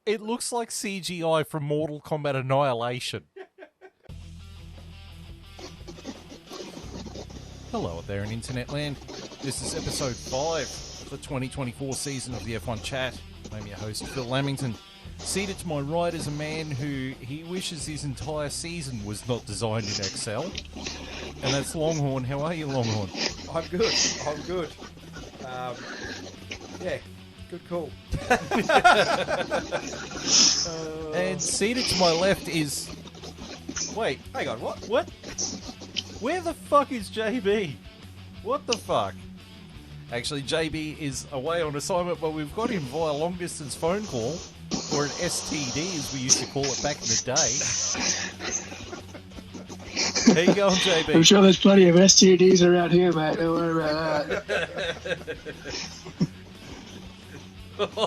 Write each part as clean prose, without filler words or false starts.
It looks like CGI from Mortal Kombat Annihilation. Hello out there in Internet land. This is episode 5 of the 2024 season of the F1 Chat. I'm your host, Phil Lamington. Seated to my right is a man who he wishes his entire season was not designed in Excel. And that's Longhorn. How are you, Longhorn? I'm good. Yeah, good call. And seated to my left is... Wait. Hang on, what? What? Where the fuck is JB? What the fuck? Actually, JB is away on assignment, but we've got him via long-distance phone call, or an STD as we used to call it back in the day. How you going, JB? I'm sure there's plenty of STDs around here, mate. Don't worry about that.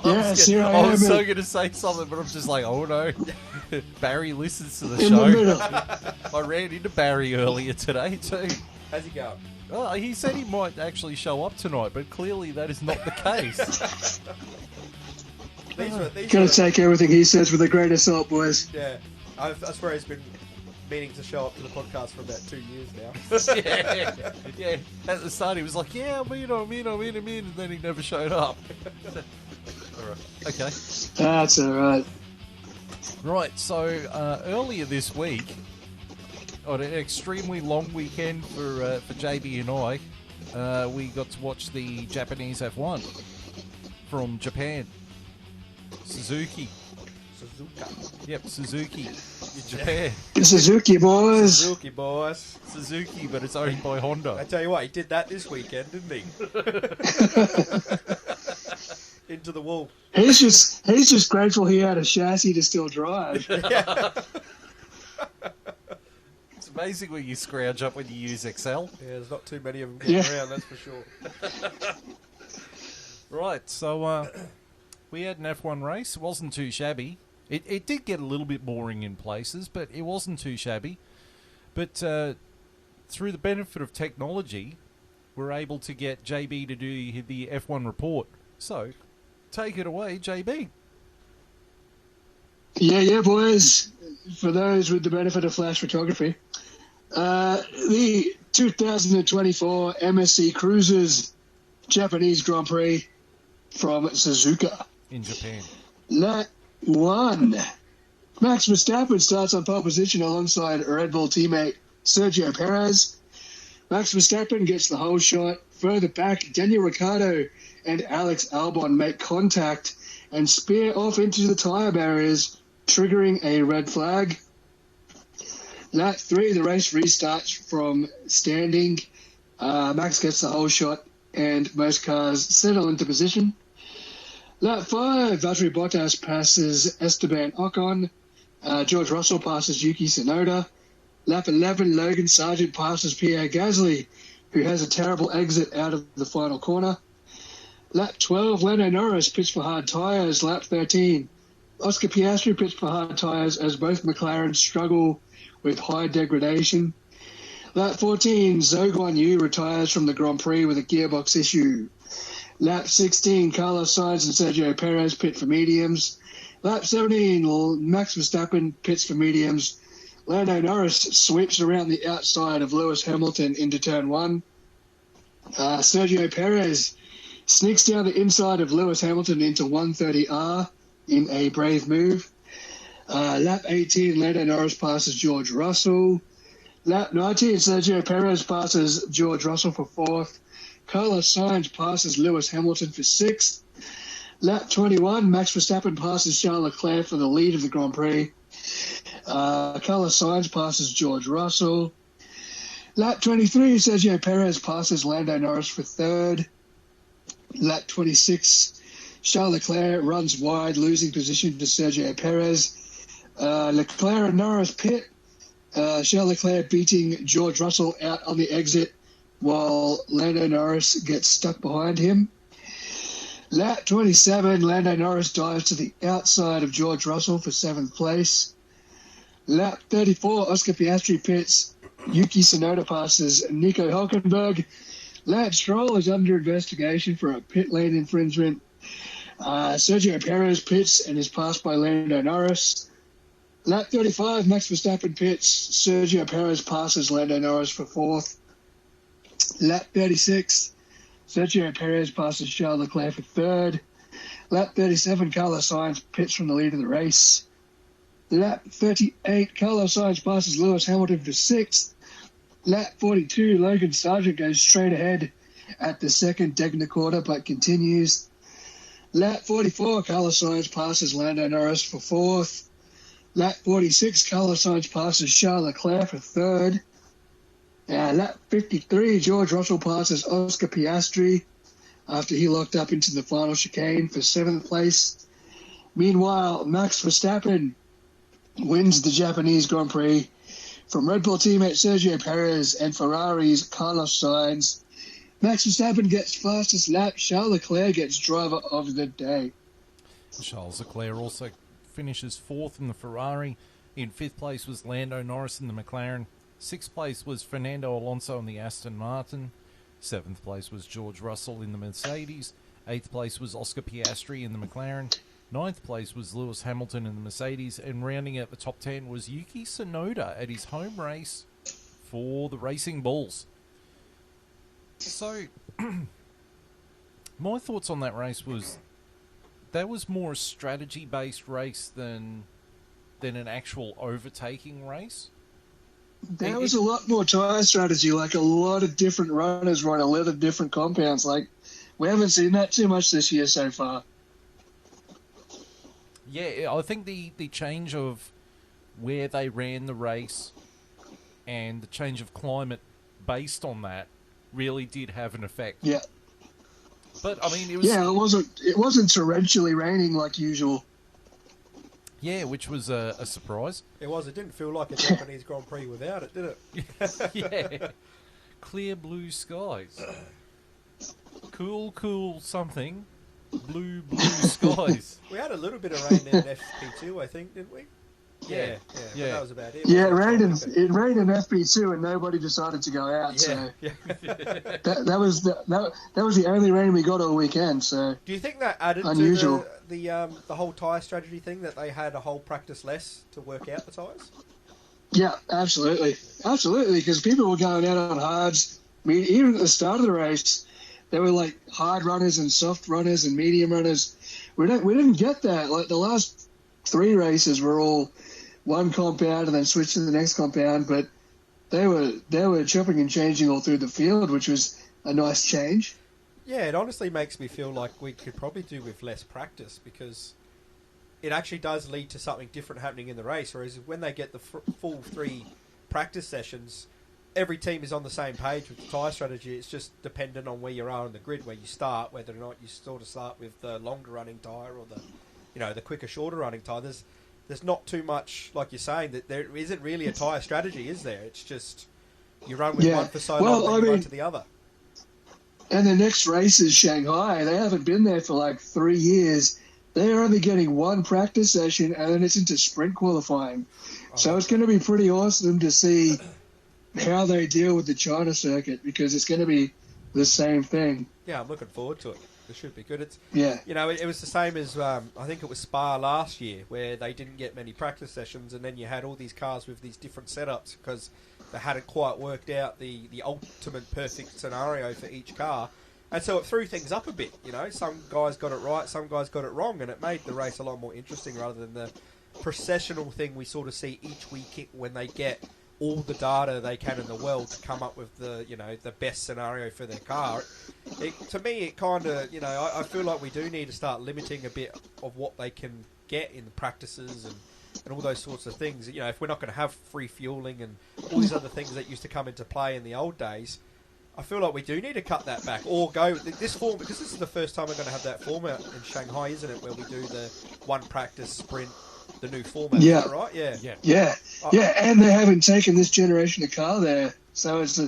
Yes, here I am. I was so going to say something, but I'm just like, oh no. Barry listens to the In show. the middle. I ran into Barry earlier today too. How's he going? Oh, he said he might actually show up tonight, but clearly that is not the case. These Gotta were- take everything he says with a grain of salt, boys. Yeah, I swear he's been meaning to show up to the podcast for about 2 years now. yeah. At the start he was like, yeah, I'm in, and then he never showed up. Alright. Okay. That's alright. Right, so earlier this week, on an extremely long weekend for JB and I, we got to watch the Japanese F1 from Japan. Suzuki. Yep, Suzuki in Japan. The Suzuki boys. Suzuki boys. Suzuki, but it's owned by Honda. I tell you what, he did that this weekend, didn't he? Into the wall. He's just grateful he had a chassis to still drive. It's amazing when you scrounge up when you use Excel. Yeah, there's not too many of them getting around, that's for sure. Right, so we had an F1 race. It wasn't too shabby. It did get a little bit boring in places, but it wasn't too shabby. But through the benefit of technology, we're able to get JB to do the F1 report. So, take it away, JB. Yeah, boys. For those with the benefit of flash photography, the 2024 MSC Cruisers Japanese Grand Prix from Suzuka. In Japan. Lap 1. Max Verstappen starts on pole position alongside Red Bull teammate Sergio Perez. Max Verstappen gets the whole shot. Further back, Daniel Ricciardo and Alex Albon make contact and spear off into the tyre barriers, triggering a red flag. Lap 3, the race restarts from standing. Max gets the whole shot and most cars settle into position. Lap 5, Valtteri Bottas passes Esteban Ocon. George Russell passes Yuki Tsunoda. Lap 11, Logan Sargent passes Pierre Gasly, who has a terrible exit out of the final corner. Lap 12, Lando Norris pits for hard tyres. Lap 13, Oscar Piastri pits for hard tyres as both McLarens struggle with high degradation. Lap 14, Zhou Guan Yu retires from the Grand Prix with a gearbox issue. Lap 16, Carlos Sainz and Sergio Perez pit for mediums. Lap 17, Max Verstappen pits for mediums. Lando Norris sweeps around the outside of Lewis Hamilton into turn 1. Sergio Perez sneaks down the inside of Lewis Hamilton into 130R in a brave move. Lap 18, Lando Norris passes George Russell. Lap 19, Sergio Perez passes George Russell for 4th. Carlos Sainz passes Lewis Hamilton for 6th. Lap 21, Max Verstappen passes Charles Leclerc for the lead of the Grand Prix. Carlos Sainz passes George Russell. Lap 23, Sergio Perez passes Lando Norris for 3rd. Lap 26, Charles Leclerc runs wide, losing position to Sergio Perez. Leclerc and Norris pit. Charles Leclerc beating George Russell out on the exit while Lando Norris gets stuck behind him. Lap 27, Lando Norris dives to the outside of George Russell for 7th place. Lap 34, Oscar Piastri pits. Yuki Tsunoda passes Nico Hülkenberg. Lance Stroll is under investigation for a pit lane infringement. Sergio Perez pits and is passed by Lando Norris. Lap 35, Max Verstappen pits. Sergio Perez passes Lando Norris for fourth. Lap 36, Sergio Perez passes Charles Leclerc for third. Lap 37, Carlos Sainz pits from the lead of the race. Lap 38, Carlos Sainz passes Lewis Hamilton for sixth. Lap 42, Logan Sargent goes straight ahead at the second technical order but continues. Lap 44, Carlos Sainz passes Lando Norris for fourth. Lap 46, Carlos Sainz passes Charles Leclerc for third. Lap 53, George Russell passes Oscar Piastri after he locked up into the final chicane for seventh place. Meanwhile, Max Verstappen wins the Japanese Grand Prix from Red Bull teammate Sergio Perez and Ferrari's Carlos Sainz. Max Verstappen gets fastest lap. Charles Leclerc gets driver of the day. Charles Leclerc also finishes fourth in the Ferrari. In fifth place was Lando Norris in the McLaren. Sixth place was Fernando Alonso in the Aston Martin. Seventh place was George Russell in the Mercedes. Eighth place was Oscar Piastri in the McLaren. Ninth place was Lewis Hamilton in the Mercedes. And rounding out the top 10 was Yuki Tsunoda at his home race for the Racing Bulls. So, my thoughts on that race was that was more a strategy-based race than an actual overtaking race. There was a lot more tyre strategy, like a lot of different runners run a lot of different compounds. Like, we haven't seen that too much this year so far. Yeah, I think the change of where they ran the race and the change of climate based on that really did have an effect. Yeah. But, I mean, it was... Yeah, it wasn't torrentially raining like usual. Yeah, which was a surprise. It was. It didn't feel like a Japanese Grand Prix without it, did it? Yeah. Clear blue skies. Cool something. Blue skies. We had a little bit of rain in FP2, I think, didn't we? Yeah. But that was about it. Yeah, it rained in FP2 and nobody decided to go out. So that was the only rain we got all weekend. So do you think that added unusual. to the whole tyre strategy thing, that they had a whole practice less to work out the tyres? Yeah, absolutely, because people were going out on hards. I mean, even at the start of the race, there were like hard runners and soft runners and medium runners. We didn't get that. Like the last three races were all one compound and then switch to the next compound, but they were chopping and changing all through the field, which was a nice change. Yeah, it honestly makes me feel like we could probably do with less practice, because it actually does lead to something different happening in the race, whereas when they get the full three practice sessions, every team is on the same page with the tyre strategy. It's just dependent on where you are on the grid, where you start, whether or not you sort of start with the longer running tyre or the quicker, shorter running tyre. There's not too much, like you're saying, that there isn't really a tyre strategy, is there? It's just you run with one for so long and you run to the other. And the next race is Shanghai. They haven't been there for like 3 years. They're only getting one practice session and then it's into sprint qualifying. So it's going to be pretty awesome to see how they deal with the China circuit, because it's going to be the same thing. Yeah, I'm looking forward to it. It should be good. It was the same as I think it was Spa last year, where they didn't get many practice sessions, and then you had all these cars with these different setups because they hadn't quite worked out the ultimate perfect scenario for each car, and so it threw things up a bit. Some guys got it right, some guys got it wrong, and it made the race a lot more interesting rather than the processional thing we sort of see each week when they get all the data they can in the world to come up with the best scenario for their car. To me, it kind of, I feel like we do need to start limiting a bit of what they can get in the practices and all those sorts of things. If we're not going to have free fueling and all these other things that used to come into play in the old days, I feel like we do need to cut that back or go this form, because this is the first time we're going to have that format in Shanghai, isn't it, where we do the one practice sprint, the new format. Yeah. Is that right? Yeah, and they haven't taken this generation of car there, so it's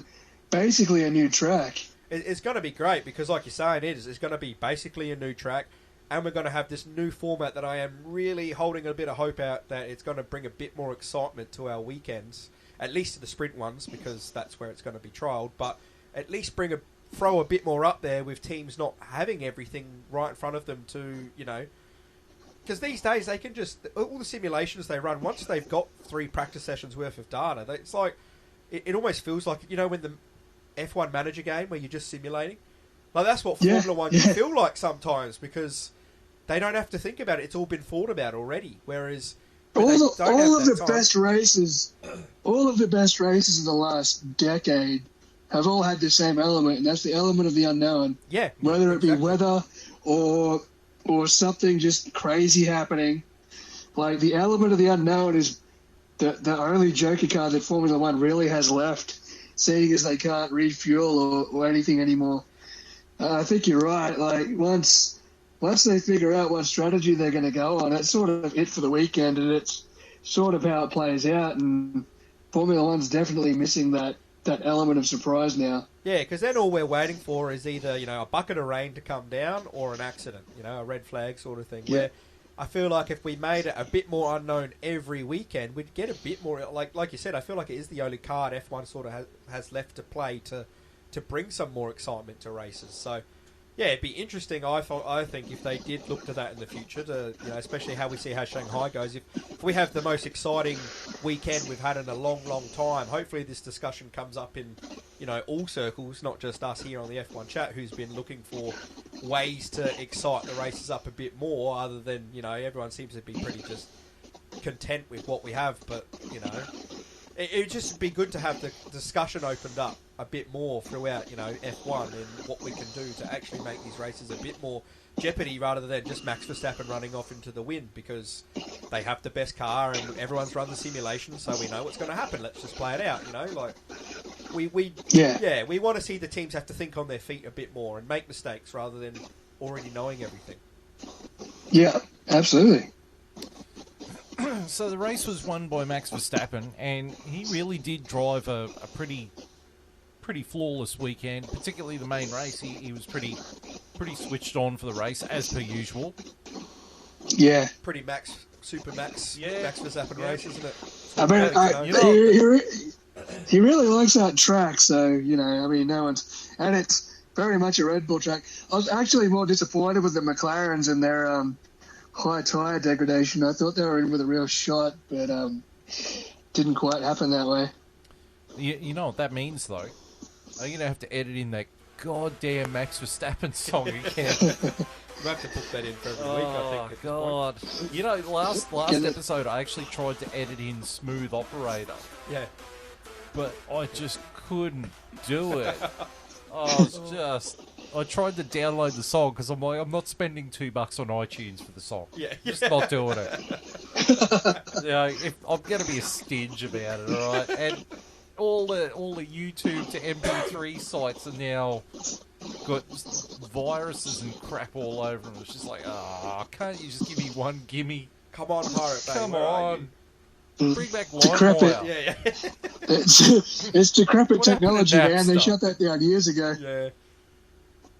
basically a new track. It's going to be great because, like you're saying, it's going to be basically a new track, and we're going to have this new format that I am really holding a bit of hope out that it's going to bring a bit more excitement to our weekends, at least to the sprint ones, because that's where it's going to be trialled, but at least bring throw a bit more up there with teams not having everything right in front of them to, because these days they can just, all the simulations they run, once they've got 3 practice sessions worth of data, it's like, it almost feels like, when the F1 manager game where you're just simulating, like that's what Formula 1 can feel like sometimes, because they don't have to think about it. It's all been thought about already. Whereas all of the best races in the last decade have all had the same element, and that's the element of the unknown. Yeah. Whether it be weather or something just crazy happening. Like, the element of the unknown is the only joker card that Formula 1 really has left, seeing as they can't refuel or anything anymore. I think you're right. Like, once they figure out what strategy they're going to go on, it's sort of it for the weekend, and it's sort of how it plays out. And Formula 1's definitely missing that element of surprise now. Yeah, because then all we're waiting for is either, a bucket of rain to come down or an accident, a red flag sort of thing. Yeah. Where I feel like if we made it a bit more unknown every weekend, we'd get a bit more, like you said, I feel like it is the only card F1 sort of has left to play to bring some more excitement to races. So, yeah, it'd be interesting, I think, if they did look to that in the future, to especially how we see how Shanghai goes. If we have the most exciting weekend we've had in a long, long time, hopefully this discussion comes up in, all circles, not just us here on the F1 chat, who's been looking for ways to excite the races up a bit more, other than, everyone seems to be pretty just content with what we have, but, it would just be good to have the discussion opened up a bit more throughout, F1 and what we can do to actually make these races a bit more jeopardy rather than just Max Verstappen running off into the wind, because they have the best car and everyone's run the simulation, so we know what's going to happen. Let's just play it out, like we want to see the teams have to think on their feet a bit more and make mistakes rather than already knowing everything. Yeah, absolutely. So the race was won by Max Verstappen, and he really did drive a pretty flawless weekend, particularly the main race. He was pretty switched on for the race, as per usual. Yeah. Pretty super Max Verstappen race, isn't it? He really likes that track, so, no one's... And it's very much a Red Bull track. I was actually more disappointed with the McLarens and their... high tyre degradation. I thought they were in with a real shot, but didn't quite happen that way. You know what that means, though? I'm going to have to edit in that goddamn Max Verstappen song again. We'll have to put that in for every week, I think. Oh, God. Last episode, I actually tried to edit in Smooth Operator. Yeah. But I just couldn't do it. I tried to download the song because I'm like, I'm not spending $2 on iTunes for the song. Yeah. Just not doing it. I'm going to be a stinge about it, all right? And all the YouTube to MP3 sites are now got viruses and crap all over them. It's just like, can't you just give me one gimme? Come on, Pirate Bay. Come on. Bring back decrepit. Yeah. It's decrepit technology, man. They shut that down years ago. Yeah.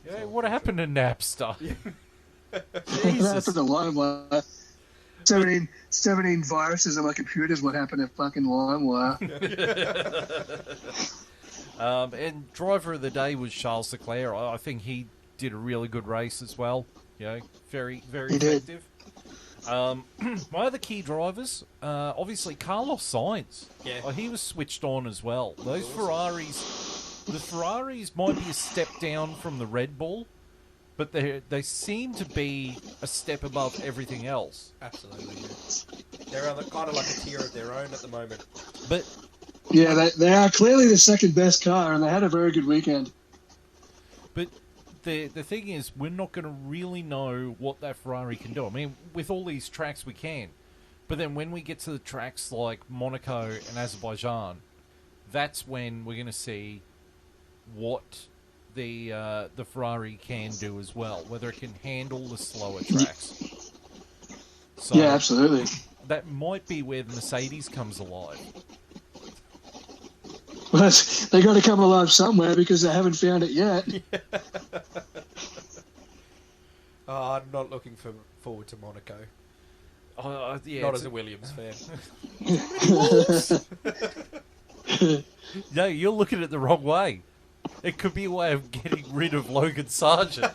Yeah, what happened to Napster? What happened to LimeWire? 17 viruses on my computers. What happened to fucking LimeWire? And driver of the day was Charles Leclerc. I think he did a really good race as well. Very, very effective. My other key drivers, obviously Carlos Sainz. Yeah. He was switched on as well. Those Ferraris, the Ferraris might be a step down from the Red Bull, but they seem to be a step above everything else. Absolutely, yeah. They're kind of like a tier of their own at the moment. But yeah, they are clearly the second best car, and they had a very good weekend. But the thing is, we're not going to really know what that Ferrari can do. I mean, with all these tracks we can. But then when we get to the tracks like Monaco and Azerbaijan, that's when we're going to see what the Ferrari can do as well, whether it can handle the slower tracks. So yeah, absolutely. That might be where the Mercedes comes alive. Well, they got to come alive somewhere because they haven't found it yet. I'm not looking forward to Monaco. Yeah, not as a Williams fan. No, you're looking at it the wrong way. It could be a way of getting rid of Logan Sargent.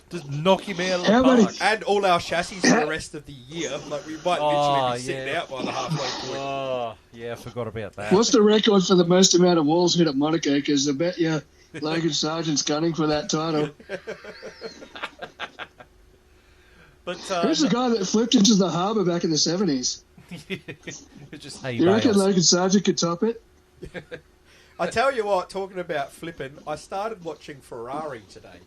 Just knock him out of the park. And all our chassis for the rest of the year. Like, we might literally be sitting out by the halfway point. Oh, yeah, I forgot about that. What's the record for the most amount of walls hit at Monaco? Because I bet you Logan Sargent's gunning for that title. But who's the guy that flipped into the harbour back in the 70s? Just hay You reckon bales. Logan Sargent could top it? I tell you what, talking about flipping, I started watching Ferrari today.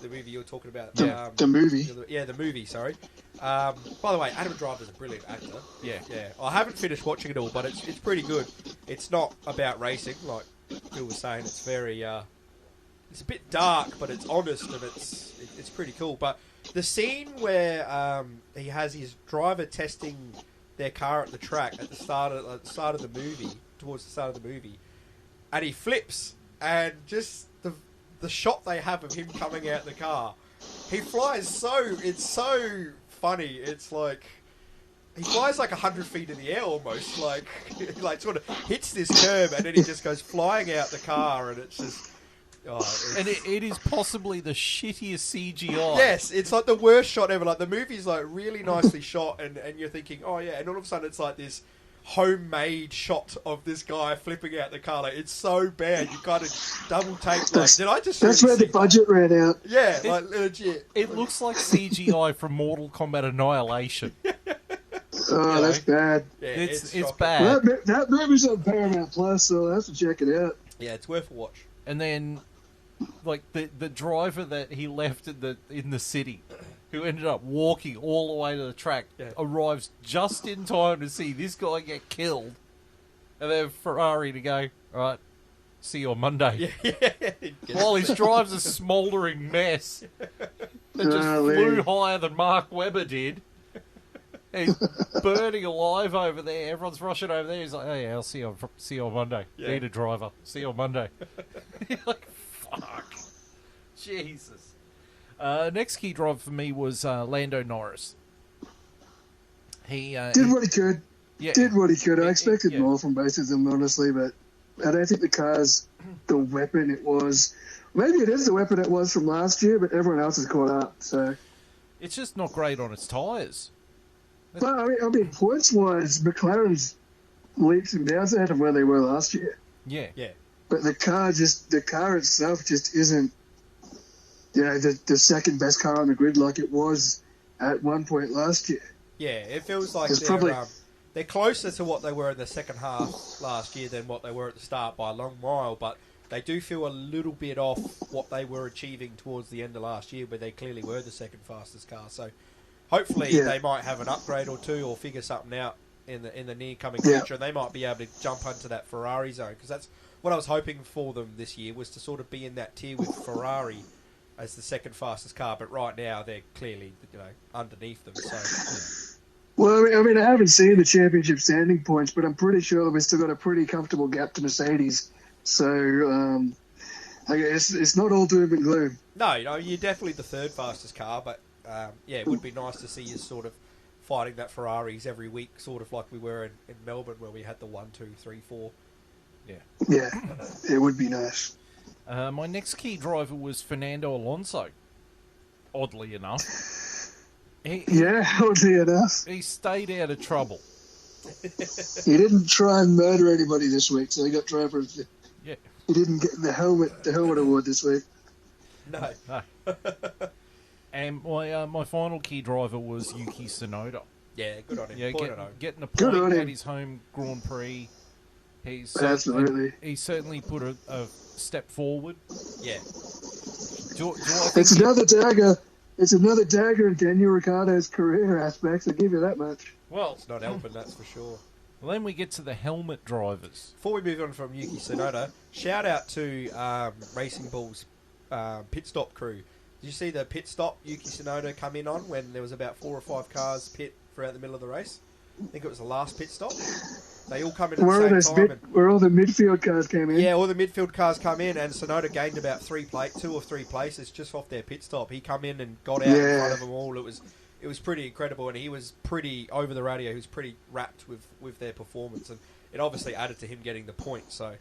The movie you were talking about. The movie. Yeah, the movie, sorry. By the way, Adam Driver's a brilliant actor. Yeah. I haven't finished watching it all, but it's pretty good. It's not about racing, like Phil was saying. It's very... it's a bit dark, but it's honest, and it's pretty cool. But the scene where he has his driver testing their car at the track at the start of the movie, towards the start of the movie, and he flips, and just the shot they have of him coming out the car, he flies it's so funny. It's like he flies like 100 feet in the air almost, like sort of hits this curb, and then he just goes flying out the car, and it's just. And it is possibly the shittiest CGI. Yes, it's like the worst shot ever. Like, the movie's like really nicely shot, and you're thinking, oh yeah, and all of a sudden it's like this homemade shot of this guy flipping out the car. Like, it's so bad, you kind of double take. Like, did I just? That's where the budget ran out. Yeah, like legit. It looks like CGI from Mortal Kombat Annihilation. Oh, that's bad. Yeah, It's shocking. bad. Well, that movie's on Paramount Plus, so I'll have to check it out. Yeah, it's worth a watch. And then, like the driver that he left in the city, who ended up walking all the way to the track, arrives just in time to see this guy get killed, and then Ferrari to go, all right, see you on Monday. While his drive's a smouldering mess that just flew higher than Mark Webber did. He's burning alive over there. Everyone's rushing over there. He's like, "Oh yeah, I'll see you on Monday. Yeah. Need a driver. See you on Monday." You're like, fuck, Jesus. Next key driver for me was Lando Norris. He did what he could. Yeah, did what he could. I expected more from both of them, honestly, but I don't think the car's the weapon it was. Maybe it is the weapon it was from last year, but everyone else has caught up. So it's just not great on its tyres. Well, I mean, points-wise, McLaren's leaps and bounds ahead of where they were last year. Yeah. But the car itself just isn't, the second best car on the grid like it was at one point last year. Yeah, it feels like they're closer to what they were in the second half last year than what they were at the start by a long mile, but they do feel a little bit off what they were achieving towards the end of last year, where they clearly were the second fastest car. So hopefully they might have an upgrade or two, or figure something out in the near coming future, and they might be able to jump onto that Ferrari zone, because that's what I was hoping for them this year, was to sort of be in that tier with Ferrari as the second fastest car. But right now they're clearly underneath them. So well, I mean, I haven't seen the championship standing points, but I'm pretty sure we've still got a pretty comfortable gap to Mercedes. So I guess it's not all doom and gloom. No, you're definitely the third fastest car, but. It would be nice to see you sort of fighting that Ferraris every week, sort of like we were in Melbourne, where we had the 1, 2, 3, 4. Yeah, it would be nice. My next key driver was Fernando Alonso. Oddly enough, oddly enough, he stayed out of trouble. He didn't try and murder anybody this week, so he got driver. Yeah, he didn't get the helmet award this week. No. And my final key driver was Yuki Tsunoda. Yeah, good on him. Yeah, getting a Good point on at him. his home Grand Prix. Absolutely. He certainly put a step forward. Yeah. Do I think it's another dagger. It's another dagger in Daniel Ricciardo's career aspects. I give you that much. Well, it's not helping, that's for sure. Well, then we get to the helmet drivers. Before we move on from Yuki Tsunoda, shout out to Racing Bull's pit stop crew. Did you see the pit stop Yuki Tsunoda come in on when there was about 4 or 5 cars pit throughout the middle of the race? I think it was the last pit stop. They all come in at the same time. Where all the midfield cars came in? Yeah, all the midfield cars come in, and Tsunoda gained about 2 or 3 places just off their pit stop. He come in and got out in front of them all. It it was pretty incredible, and he was pretty over the radio. He was pretty rapt with their performance, and it obviously added to him getting the point. So,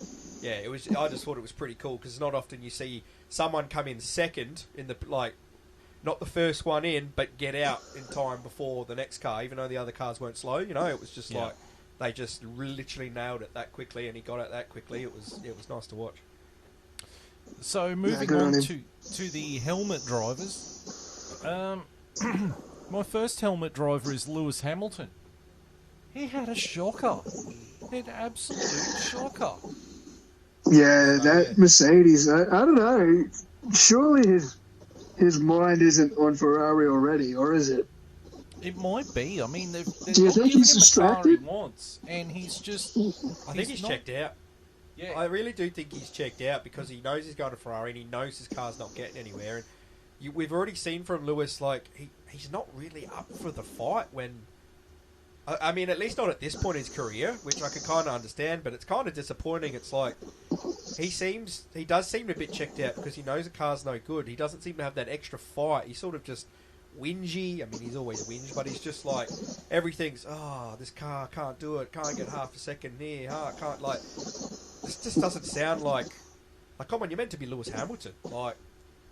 yeah, it was. I just thought it was pretty cool because not often you see someone come in second in the not the first one in, but get out in time before the next car, even though the other cars weren't slow. You know, it was just like they just literally nailed it that quickly, and he got it that quickly. It was nice to watch. So moving on to the helmet drivers. My first helmet driver is Lewis Hamilton. He had a shocker. An absolute shocker. Yeah, that Mercedes, I don't know. Surely his mind isn't on Ferrari already, or is it? It might be. I mean, they've do you think he's distracted? He wants, and he's just... I think he's checked out. Yeah. I really do think he's checked out because he knows he's going to Ferrari and he knows his car's not getting anywhere. And we've already seen from Lewis, like, he's not really up for the fight when... I mean, at least not at this point in his career, which I can kind of understand, but it's kind of disappointing. It's like, he does seem a bit checked out because he knows the car's no good. He doesn't seem to have that extra fight. He's sort of just whingy. I mean, he's always whinge, but he's just like, everything's, this car can't do it, can't get half a second near, can't, like, this just doesn't sound like, come on, you're meant to be Lewis Hamilton. Like,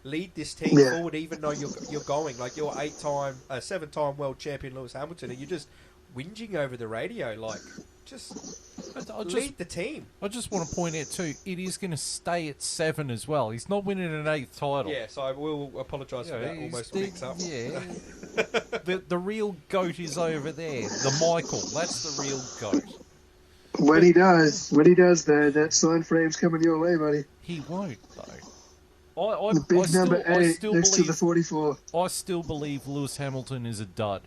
lead this team forward even though you're going, like, you're 7-time world champion Lewis Hamilton, and you're just whinging over the radio, like, lead the team. I just want to point out too, it is going to stay at 7 as well. He's not winning an 8th title. Yeah, so I will apologise for that almost mix up. Yeah. the real GOAT is over there. The Michael, that's the real GOAT. When he does, that sign frame's coming your way, buddy. He won't, though. The big number 8 next to the 44. I still believe Lewis Hamilton is a dud.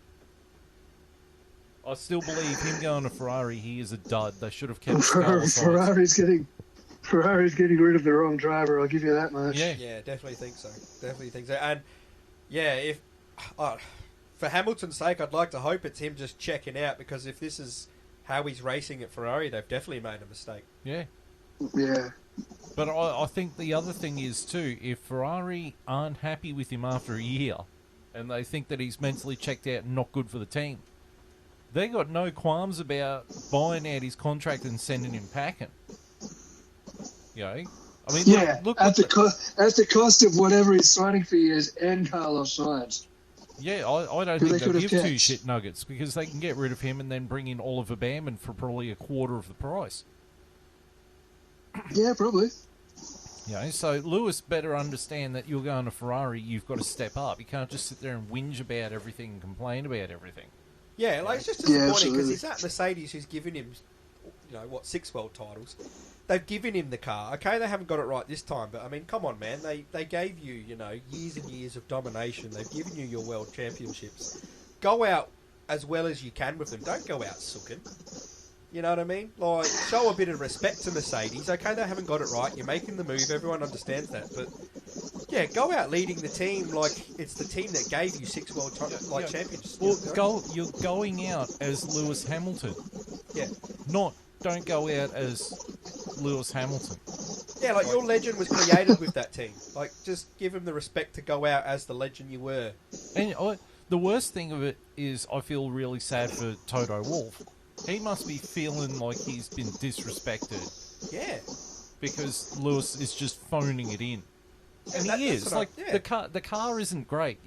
I still believe him going to Ferrari, he is a dud. They should have kept Ferrari's getting rid of the wrong driver, I'll give you that much. Yeah, definitely think so. And, yeah, if for Hamilton's sake, I'd like to hope it's him just checking out, because if this is how he's racing at Ferrari, they've definitely made a mistake. Yeah. Yeah. But I think the other thing is, too, if Ferrari aren't happy with him after a year, and they think that he's mentally checked out and not good for the team, they got no qualms about buying out his contract and sending him packing. You know? I mean, look at the cost of whatever he's signing for years and Carlos Sainz. Yeah, I don't think they'll give two shit nuggets, because they can get rid of him and then bring in Oliver Baumann for probably a quarter of the price. Yeah, probably. You know, so Lewis better understand that you're going to Ferrari, you've got to step up. You can't just sit there and whinge about everything and complain about everything. Yeah, like, it's just disappointing because it's that Mercedes who's given him, 6 world titles. They've given him the car. Okay, they haven't got it right this time, but I mean, come on, man. They gave you, years and years of domination. They've given you your world championships. Go out as well as you can with them. Don't go out sooking. You know what I mean? Like, show a bit of respect to Mercedes. Okay, they haven't got it right. You're making the move. Everyone understands that, but yeah, go out leading the team like it's the team that gave you 6 world championships. Well, you're going out as Lewis Hamilton. Yeah. Don't go out as Lewis Hamilton. Yeah, like, your legend was created with that team. Like, just give him the respect to go out as the legend you were. And the worst thing of it is, I feel really sad for Toto Wolff. He must be feeling like he's been disrespected. Yeah. Because Lewis is just phoning it in. And he is. Like, the car isn't great,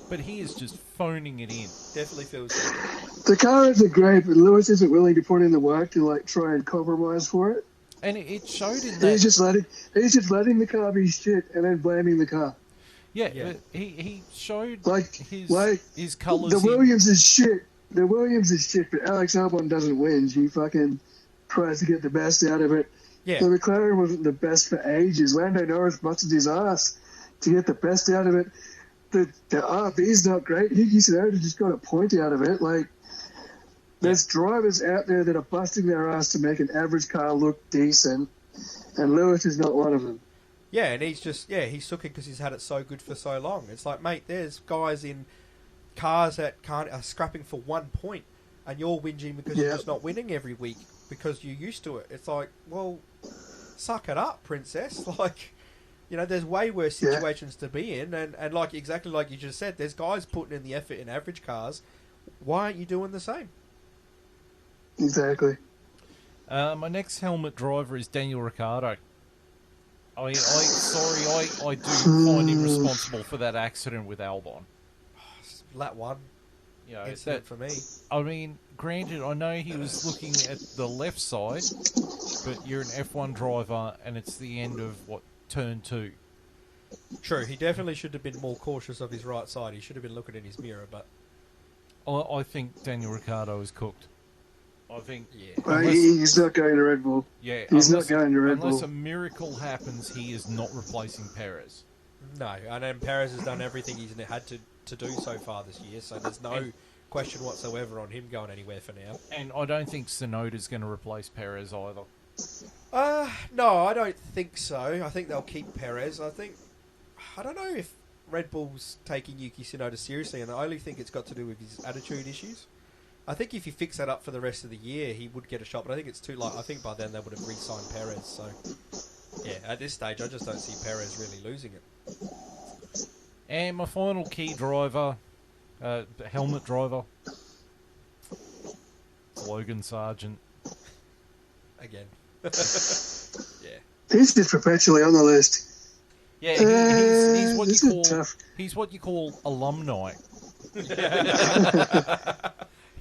but he is just phoning it in. Definitely feels good. The car isn't great, but Lewis isn't willing to put in the work to, like, try and compromise for it. And it showed in that... He's just letting the car be shit and then blaming the car. Yeah. But he showed his colours... The Williams is shit. The Williams is shit, but Alex Albon doesn't win. He fucking tries to get the best out of it. Yeah. The McLaren wasn't the best for ages. Lando Norris busted his ass to get the best out of it. The RB's not great. Yuki Tsunoda just got a point out of it. Like, there's drivers out there that are busting their ass to make an average car look decent, and Lewis is not one of them. Yeah, and he's sooking because he's had it so good for so long. It's like, mate, there's guys in cars that are scrapping for 1 point, and you're whinging because you're just not winning every week because you're used to it. It's like, well, suck it up, princess. Like, You know, there's way worse situations to be in, and like exactly like you just said, there's guys putting in the effort in average cars. Why aren't you doing the same? Exactly. My next helmet driver is Daniel Ricciardo. I do find him responsible for that accident with Albon. Lap 1. You know, incident for me. I mean, granted, I know he was looking at the left side, but you're an F1 driver, and it's the end of, turn 2. True, he definitely should have been more cautious of his right side. He should have been looking in his mirror, but... I think Daniel Ricciardo is cooked. I think... Yeah. Well, he's not going to Red Bull. Yeah, he's not going to Red Bull. Unless a miracle happens, he is not replacing Perez. No, and then Perez has done everything he's had to do so far this year, so there's no question whatsoever on him going anywhere for now. And I don't think Tsunoda's going to replace Perez either. No, I don't think so. I think they'll keep Perez. I don't know if Red Bull's taking Yuki Tsunoda seriously, and I only think it's got to do with his attitude issues. I think if you fix that up for the rest of the year, he would get a shot, but I think it's too late. I think by then they would have re-signed Perez, so... Yeah, at this stage, I just don't see Perez really losing it. And my final key driver, helmet driver, Logan Sargent. Again. Yeah. He's just perpetually on the list. Yeah, he's what you call alumni.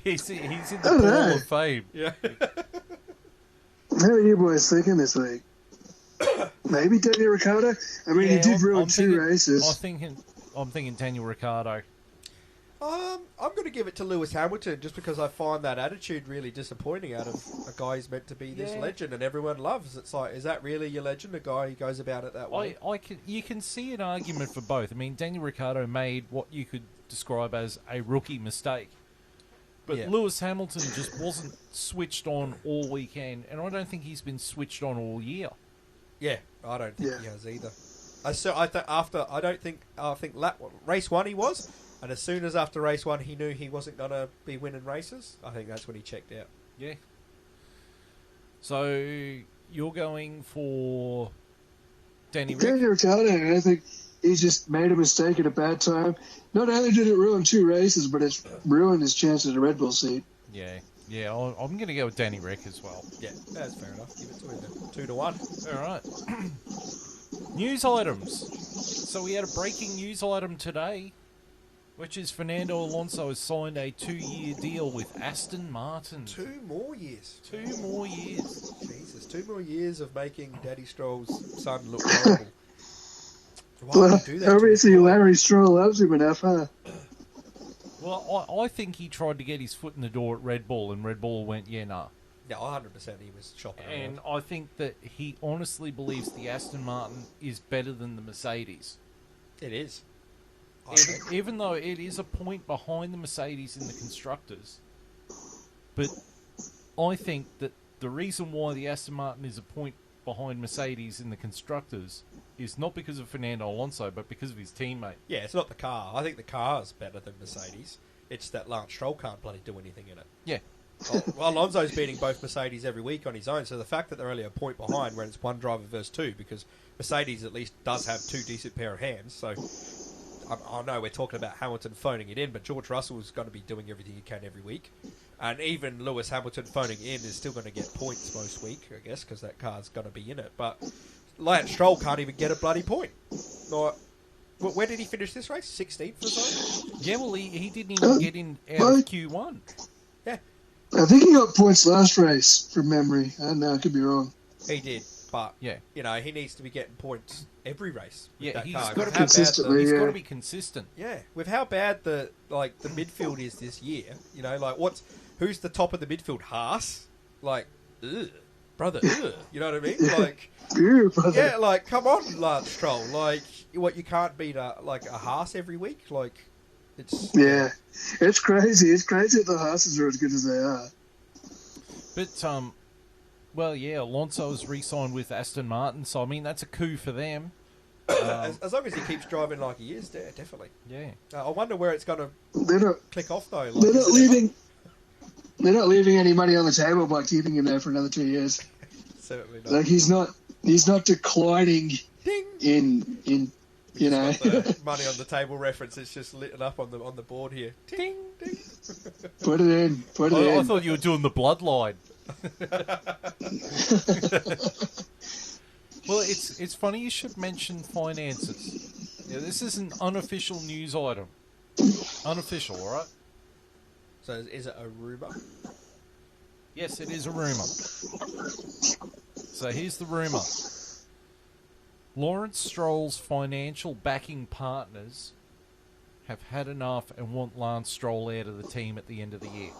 he's in the Hall of Fame. Yeah. How are you boys thinking this week? Maybe Daniel Ricciardo? I mean, he did ruin 2 races. I'm thinking Daniel Ricciardo. I'm going to give it to Lewis Hamilton just because I find that attitude really disappointing out of a guy who's meant to be this legend and everyone loves. It's like, is that really your legend, a guy who goes about it that way? You can see an argument for both. I mean, Daniel Ricciardo made what you could describe as a rookie mistake. But Lewis Hamilton just wasn't switched on all weekend, and I don't think he's been switched on all year. Yeah, I don't think he has either. I think race 1 he was, and as soon as after race 1 he knew he wasn't going to be winning races, I think that's when he checked out. Yeah. So you're going for Daniel Ricciardo. I think he's just made a mistake at a bad time. Not only did it ruin 2 races, but it's ruined his chance at a Red Bull seat. Yeah, I'm going to go with Danny Rick as well. Yeah, that's fair enough. Give it to him then. 2-1. All right. News items. So we had a breaking news item today, which is Fernando Alonso has signed a 2-year deal with Aston Martin. 2 more years. 2 more years. Jesus, 2 more years of making Daddy Stroll's son look horrible. Why would you do that? Obviously, Larry Stroll loves him enough, huh? Well, I think he tried to get his foot in the door at Red Bull, and Red Bull went, nah. Yeah, 100% he was shopping around. And I think that he honestly believes the Aston Martin is better than the Mercedes. It is. Even though it is a point behind the Mercedes in the constructors. But I think that the reason why the Aston Martin is a point behind Mercedes in the constructors is not because of Fernando Alonso, but because of his teammate. Yeah, it's not the car. I think the car's better than Mercedes. It's that Lance Stroll can't bloody do anything in it. Yeah. Well, Alonso's beating both Mercedes every week on his own, so the fact that they're only a point behind when it's one driver versus 2, because Mercedes at least does have 2 decent pair of hands, so I know we're talking about Hamilton phoning it in, but George Russell's going to be doing everything he can every week. And even Lewis Hamilton phoning in is still going to get points most week, I guess, because that car's going to be in it. But Lance Stroll can't even get a bloody point. Where did he finish this race? 16th or so? Yeah, well, he didn't even get in out of Q1. Yeah. I think he got points last race, from memory. I don't know, I could be wrong. He did, but he needs to be getting points every race. Yeah, he's got to consistently. He's got to be consistent. Yeah, with how bad the midfield is this year, who's the top of the midfield? Haas, brother, you know what I mean? Like, yeah, like come on, Lance Stroll, you can't beat a Haas every week, it's it's crazy. It's crazy that the Haas's are as good as they are. But Alonso's re-signed with Aston Martin, so I mean that's a coup for them. As long as he keeps driving like he is, definitely. Yeah. I wonder where it's going to click off though. They're not leaving. They're not leaving any money on the table by keeping him there for another 2 years. Certainly not. He's not declining Ding! in you know. Got the money on the table reference. It's just lit up on the board here. Ding, ding. Put it in. I thought you were doing the bloodline. Well, it's funny you should mention finances. Yeah, this is an unofficial news item. Unofficial, all right? So is it a rumour? Yes, it is a rumour. So here's the rumour. Lawrence Stroll's financial backing partners have had enough and want Lance Stroll out of the team at the end of the year.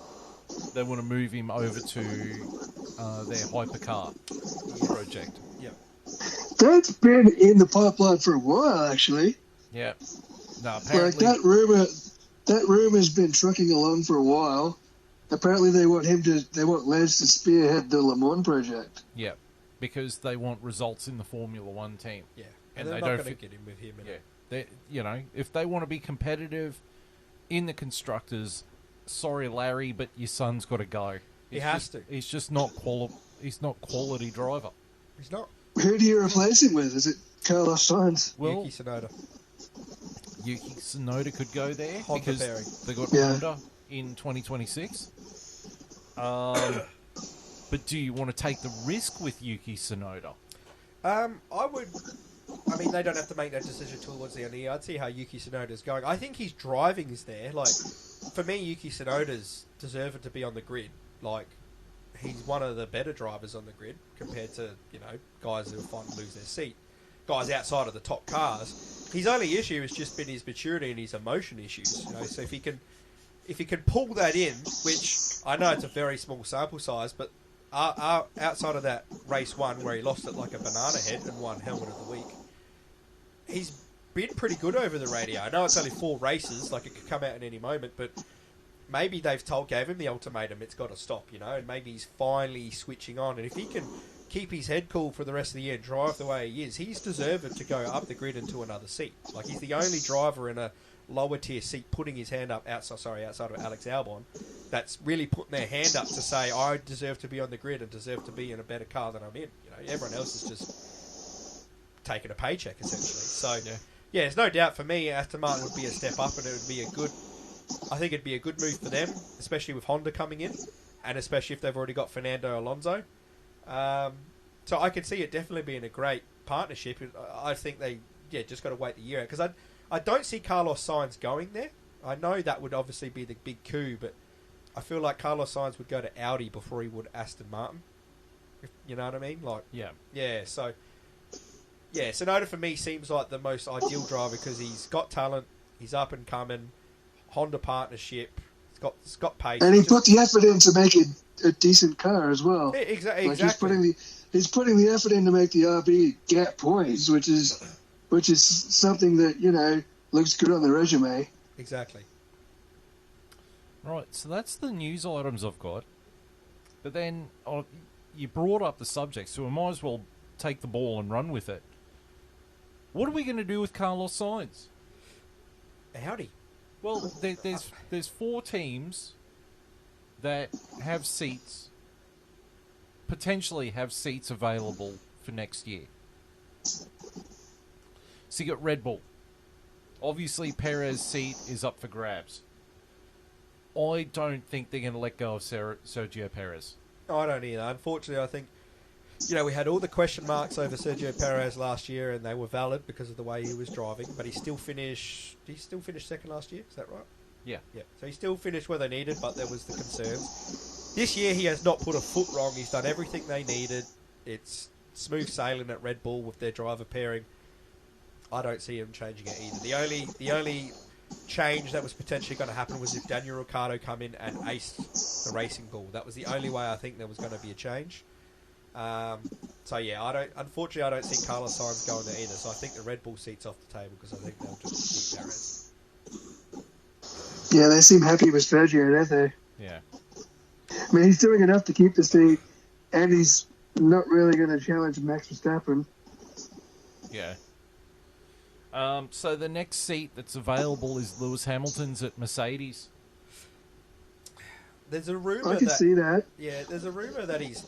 They want to move him over to their hypercar project. Yeah. That's been in the pipeline for a while, actually. Yeah. No, apparently... Like that rumor's been trucking along for a while. Apparently they want Lance to spearhead the Le Mans project. Yeah. Because they want results in the Formula One team. Yeah, and they're they not don't going to get him with him. If they want to be competitive in the constructors, sorry Larry, but your son's got to go. He has to. He's just not He's not quality driver. He's not. Who do you replace him with? Is it Carlos Sainz? Well, Yuki Tsunoda could go there Honda because pairing. they got Honda in 2026. But do you want to take the risk with Yuki Tsunoda? I would. I mean, they don't have to make that decision towards the end of the year. I'd see how Yuki Tsunoda's going. I think his driving is there. Like, for me, Yuki Tsunoda's deserving to be on the grid. Like, he's one of the better drivers on the grid compared to, guys who are fine to lose their seat. Guys outside of the top cars. His only issue has just been his maturity and his emotion issues. So if he can pull that in, which I know it's a very small sample size, but outside of that race one where he lost it like a banana head and won helmet of the week, he's been pretty good over the radio. I know it's only 4 races, like it could come out in any moment, but maybe they've gave him the ultimatum, it's got to stop, and maybe he's finally switching on. And if he can keep his head cool for the rest of the year and drive the way he is, he's deserved to go up the grid into another seat. Like, he's the only driver in a lower tier seat putting his hand up outside of Alex Albon, that's really putting their hand up to say, I deserve to be on the grid and deserve to be in a better car than I'm in. Everyone else is just taking a paycheck, essentially. So, yeah, there's no doubt for me, Aston Martin would be a step up, and it would be I think it'd be a good move for them, especially with Honda coming in, and especially if they've already got Fernando Alonso. So I could see it definitely being a great partnership. I think they just got to wait the year out, because I don't see Carlos Sainz going there. I know that would obviously be the big coup, but I feel like Carlos Sainz would go to Audi before he would Aston Martin. You know what I mean? Like, yeah. So, Tsunoda for me seems like the most ideal driver because he's got talent, he's up and coming, Honda partnership, he's got pace, and he put the effort in to make it a decent car as well. Exactly. Like he's putting the effort in to make the RB get points, which is something that looks good on the resume. Exactly. Right, so that's the news items I've got. But then you brought up the subject, so we might as well take the ball and run with it. What are we going to do with Carlos Sainz? Howdy. Well, there's 4 teams that have seats, potentially have seats available for next year. So you got Red Bull. Obviously, Perez's seat is up for grabs. I don't think they're going to let go of Sergio Perez. I don't either. Unfortunately, I think, we had all the question marks over Sergio Perez last year, and they were valid because of the way he was driving, but he still finished... Did he still finish second last year? Is that right? Yeah. So he still finished where they needed, but there was the concerns. This year, he has not put a foot wrong. He's done everything they needed. It's smooth sailing at Red Bull with their driver pairing. I don't see him changing it either. The only change that was potentially going to happen was if Daniel Ricciardo come in and aced the Racing Bull. That was the only way I think there was going to be a change. Unfortunately, I don't see Carlos Sainz going there either. So I think the Red Bull seat's off the table because I think they'll just keep Perez. Yeah, they seem happy with Sergio, don't they? Yeah. I mean, he's doing enough to keep the seat, and he's not really going to challenge Max Verstappen. Yeah. So the next seat that's available is Lewis Hamilton's at Mercedes. There's a rumor I can see that. Yeah, there's a rumor that he's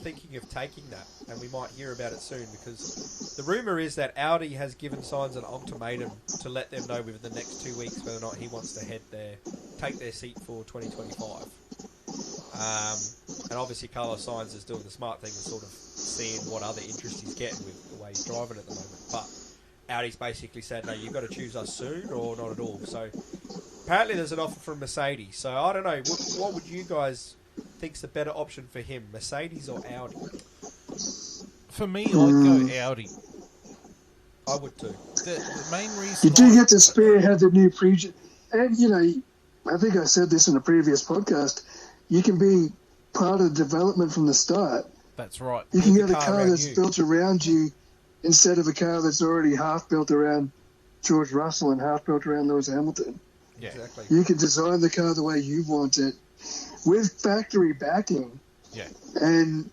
thinking of taking that, and we might hear about it soon, because the rumour is that Audi has given Sainz an ultimatum to let them know within the next 2 weeks whether or not he wants to take their seat for 2025. And obviously Carlos Sainz is doing the smart thing and sort of seeing what other interest he's getting with the way he's driving at the moment. But Audi's basically said, no, you've got to choose us soon or not at all. So apparently there's an offer from Mercedes. So I don't know, what would you guys think's the better option for him, Mercedes or Audi? For me, I'd go Audi. I would too. The main reason you do get to spearhead the new pre, and I think I said this in a previous podcast. You can be part of the development from the start. That's right. You can get a car that's built around you instead of a car that's already half built around George Russell and half built around Lewis Hamilton. Yeah, exactly. You can design the car the way you want it with factory backing. Yeah. And,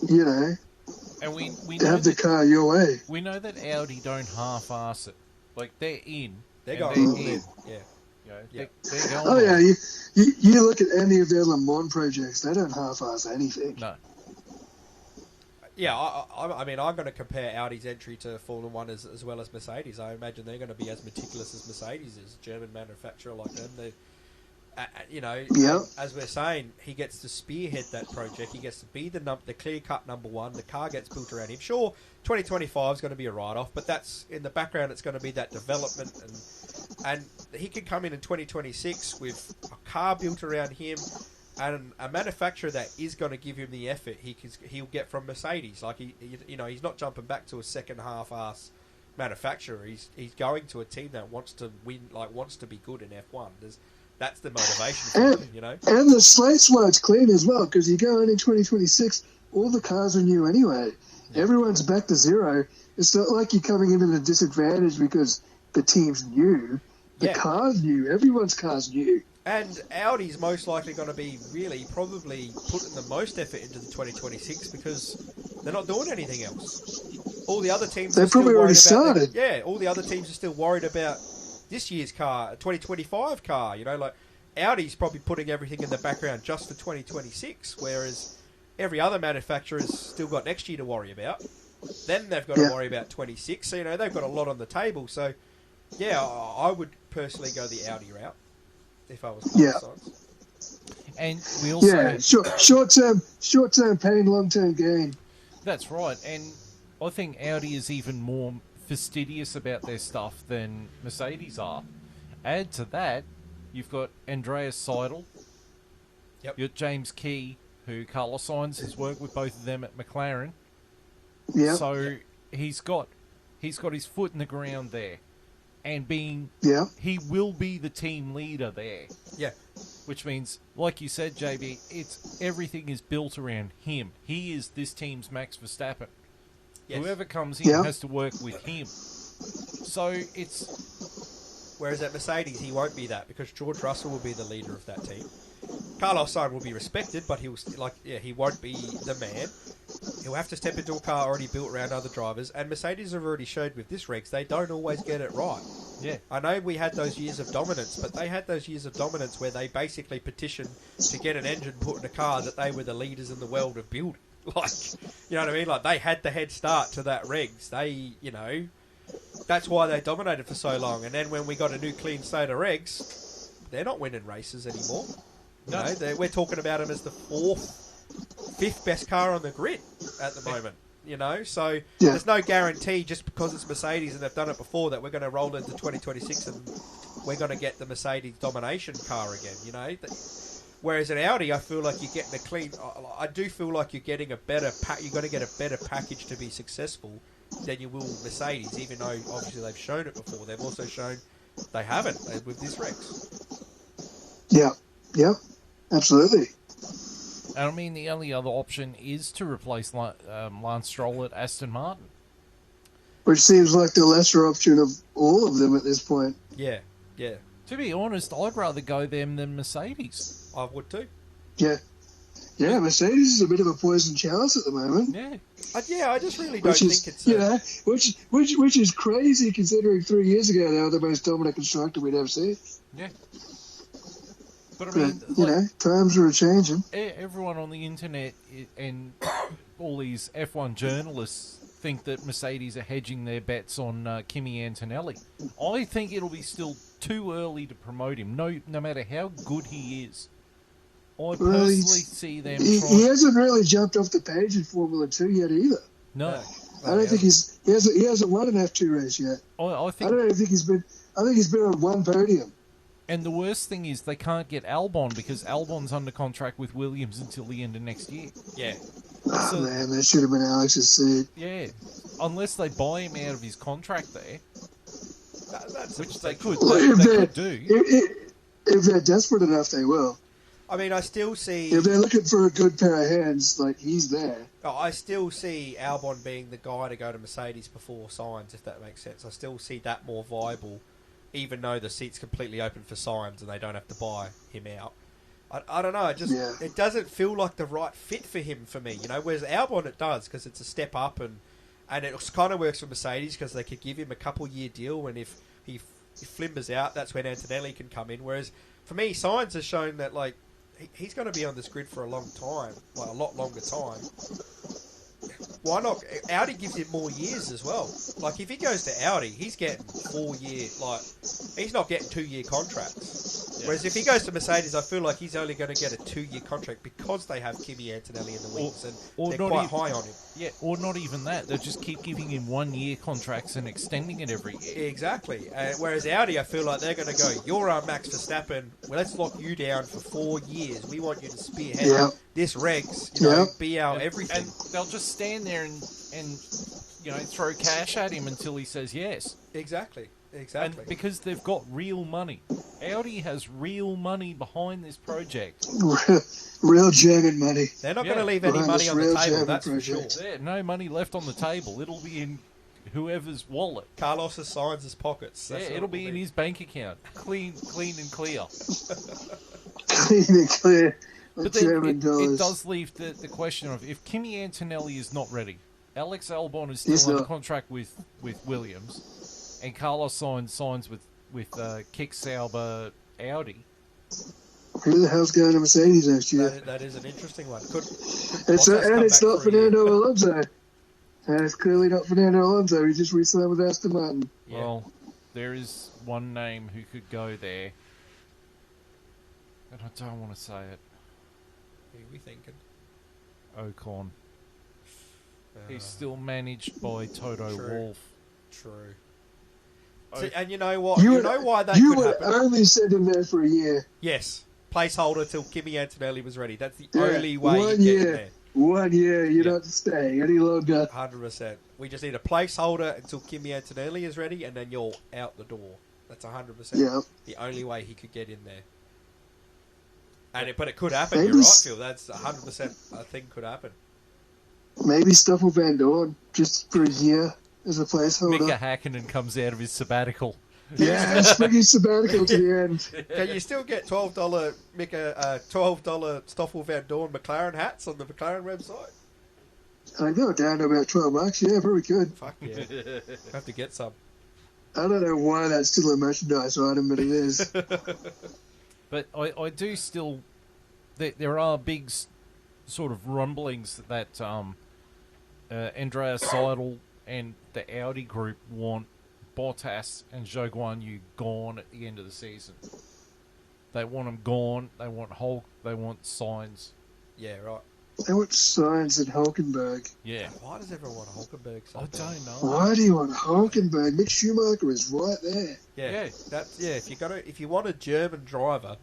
and we have the car your way. We know that Audi don't half-ass it. Like, they're in. They're going in. Yeah. They're going oh, yeah. You look at any of their Le Mans projects, they don't half-ass anything. No. Yeah, I mean, I'm going to compare Audi's entry to Formula 1 as well as Mercedes. I imagine they're going to be as meticulous as Mercedes is, German manufacturer like them. As we're saying, he gets to spearhead that project. He gets to be the clear-cut number one. The car gets built around him. Sure, 2025 is going to be a write-off, but that's in the background. It's going to be that development, and he can come in 2026 with a car built around him and a manufacturer that is going to give him the effort he'll get from Mercedes. Like he's not jumping back to a second half-ass manufacturer. He's going to a team that wants to win, like wants to be good in F1. That's the motivation for him, And the slate's wide clean as well, because you go in 2026, all the cars are new anyway. Yeah. Everyone's back to zero. It's not like you're coming in at a disadvantage because the team's new. The car's new. Everyone's car's new. And Audi's most likely going to be probably putting the most effort into the 2026 because they're not doing anything else. All the other teams They've probably already started. All the other teams are still worried about this year's car, 2025 car. Like Audi's probably putting everything in the background just for 2026, whereas every other manufacturer's still got next year to worry about. Then they've got to worry about 26. So, they've got a lot on the table. So, I would personally go the Audi route if I was Sainz. And we also short-term pain, long-term gain. That's right. And I think Audi is even more fastidious about their stuff than Mercedes are. Add to that, you've got Andreas Seidel. Yep. You've got James Key, who Carlos Sainz has worked with both of them at McLaren. Yeah. So he's got his foot in the ground there. And he will be the team leader there. Yeah. Which means, like you said, JB, everything is built around him. He is this team's Max Verstappen. Yes. Whoever comes in has to work with him. So it's... Whereas at Mercedes, he won't be that because George Russell will be the leader of that team. Carlos Sainz will be respected, but he won't be the man. He'll have to step into a car already built around other drivers, and Mercedes have already showed with this regs they don't always get it right. Yeah, I know we had those years of dominance, but they had those years of dominance where they basically petitioned to get an engine put in a car that they were the leaders in the world of building. Like, you know what I mean? Like, they had the head start to that regs. They, that's why they dominated for so long. And then when we got a new clean slate of regs, they're not winning races anymore. No. We're talking about them as the fifth best car on the grid at the moment. So there's no guarantee just because it's Mercedes and they've done it before that we're going to roll into 2026 and we're going to get the Mercedes domination car again. Whereas in Audi, I feel like you're getting a clean. I do feel like you're getting a better. You've got to get a better package to be successful than you will Mercedes. Even though obviously they've shown it before, they've also shown they haven't with this Rex. Yeah, absolutely. And I mean, the only other option is to replace Lance Stroll at Aston Martin. Which seems like the lesser option of all of them at this point. Yeah. To be honest, I'd rather go them than Mercedes. I would too. Yeah, Mercedes is a bit of a poison chalice at the moment. Yeah. I just really don't think it's... which is crazy considering 3 years ago they were the most dominant constructor we'd ever seen. Yeah. But I mean, times are changing. Everyone on the internet and all these F1 journalists think that Mercedes are hedging their bets on Kimi Antonelli. I think it'll be still too early to promote him, no matter how good he is. I personally see them he hasn't really jumped off the page in Formula 2 yet either. No. I don't think he hasn't won an F2 race yet. I don't even think he's been on one podium. And the worst thing is they can't get Albon because Albon's under contract with Williams until the end of next year. Yeah. Oh, man, that should have been Alex's seat. Yeah. Unless they buy him out of his contract there. Which they could. Well, they could do. If they're desperate enough, they will. I mean, I still see... If they're looking for a good pair of hands, like, he's there. I still see Albon being the guy to go to Mercedes before Sainz, if that makes sense. I still see that more viable, even though the seat's completely open for Sainz and they don't have to buy him out. I don't know, it doesn't feel like the right fit for him for me, you know, whereas Albon it does, because it's a step up, and it kind of works for Mercedes, because they could give him a couple-year deal, and if he flimbers out, that's when Antonelli can come in, whereas for me, Sainz has shown that, like, he's going to be on this grid for a long time, like a lot longer time. Why not? Audi gives him more years as well. Like, if he goes to Audi, he's getting 4-year, like, he's not getting 2-year contracts. Yeah. Whereas if he goes to Mercedes, I feel like he's only going to get a 2-year contract because they have Kimi Antonelli in the wings, and they're quite high on him. Yeah, or not even that. They'll just keep giving him 1-year contracts and extending it every year. Exactly. Whereas Audi, I feel like they're going to go, you're our Max Verstappen, well, let's lock you down for 4 years. We want you to spearhead this regs, you know, be our everything. And they'll just stand there and you know, throw cash at him until he says yes. Exactly. And because they've got real money. Audi has real money behind this project. Real German money. They're not going to leave any money on the table, that's for sure. Yeah, no money left on the table. It'll be in whoever's wallet. Carlos Sainz's pockets. It'll be in his bank account. Clean and clear. Clean and clear. But then it does leave the question of, if Kimi Antonelli is not ready, Alex Albon is still under contract with Williams, and Carlos Sainz signs with Kick Sauber Audi. Who the hell's going to Mercedes next year? That is an interesting one. It's not Fernando Alonso. And it's clearly not Fernando Alonso. He just re-signed with Aston Martin. Yeah. Well, there is one name who could go there, and I don't want to say it. Who are we thinking? Ocon. He's still managed by Toto Wolff. True. See, and you know what? You know why that could happen? I only sent him there for a year. Yes. Placeholder till Kimi Antonelli was ready. That's the only way you get there. 1 year. You're not staying any longer. 100%. We just need a placeholder until Kimi Antonelli is ready, and then you're out the door. That's 100% the only way he could get in there. But it could happen, you're right, Phil. That's 100% a thing could happen. Maybe Stoffel Van Dorn, just for a year as a placeholder. Mika Hakkinen comes out of his sabbatical. Yeah, spring his sabbatical to the end. Can you still get $12 Stoffel Van Dorn McLaren hats on the McLaren website? I go down to about $12. Yeah, very good. Fuck yeah. Have to get some. I don't know why that's still a merchandise item, but it is. But I do still... There are big sort of rumblings that Andreas Seidel and the Audi group want Bottas and Zhou Guanyu gone at the end of the season. They want them gone. They want Hulk. They want Sainz. Yeah, right. They want Sainz and Hulkenberg. Yeah. Why does everyone want Hulkenberg so bad? Don't know. Why do you want Hulkenberg? Mick Schumacher is right there. Yeah. If you want a German driver,